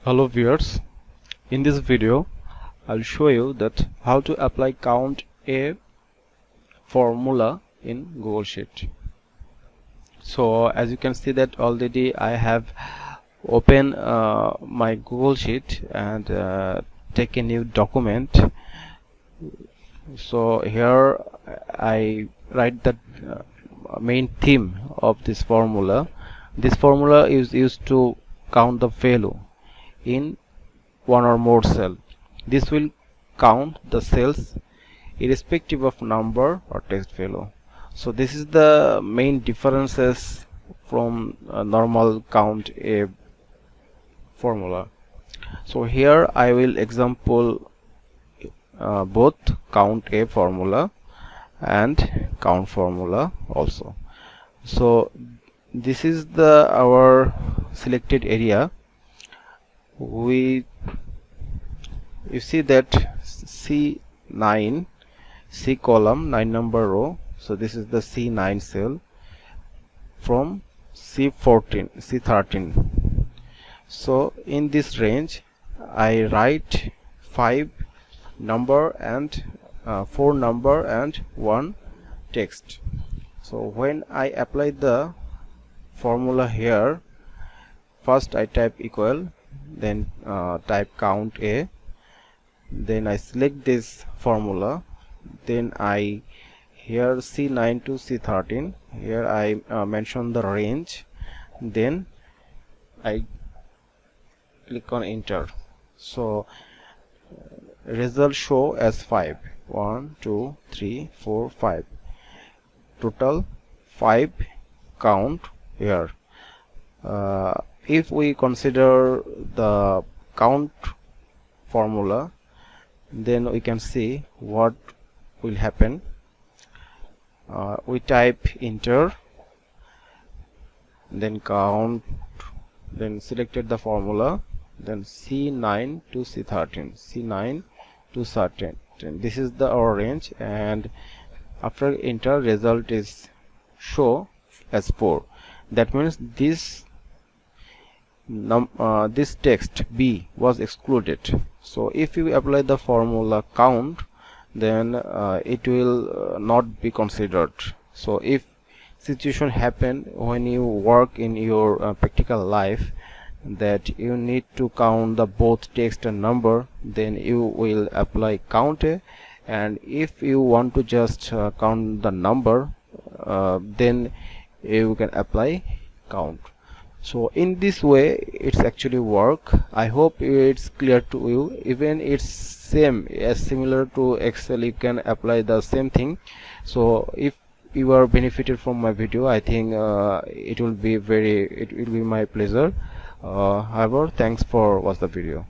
Hello viewers, in this video I'll show you that how to apply count a formula in Google Sheet. So as you can see that already I have opened my Google Sheet and take a new document. So here I write the main theme of this formula. This formula is used to count the value in one or more cell. This will count the cells irrespective of number or text value. So this is the main differences from a normal count a formula. So here I will example both count a formula and count formula also. So this is the our selected area. You see that C9, C column, 9 number row. So this is the C9 cell from C13. So in this range I write 5 number and 4 number and 1 text. So when I apply the formula here, first I type equal, then type count a, then I select this formula, then I here C9 to C13, here I mention the range, then I click on enter. So result show as 5, 1 2 3 4 5, total 5 count here. If we consider the count formula, then we can see what will happen. We type enter, then count, then selected the formula, then C9 to C13, C9 to C13. This is the our range, and after enter result is show as 4. That means this text B was excluded. So if you apply the formula count, then it will not be considered. So if situation happen when you work in your practical life that you need to count the both text and number, then you will apply count a, and if you want to just count the number, then you can apply count. So in this way it's actually work. I hope it's clear to you. Even it's same as similar to Excel, you can apply the same thing. So if you are benefited from my video, I think it will be my pleasure. However, thanks for watching the video.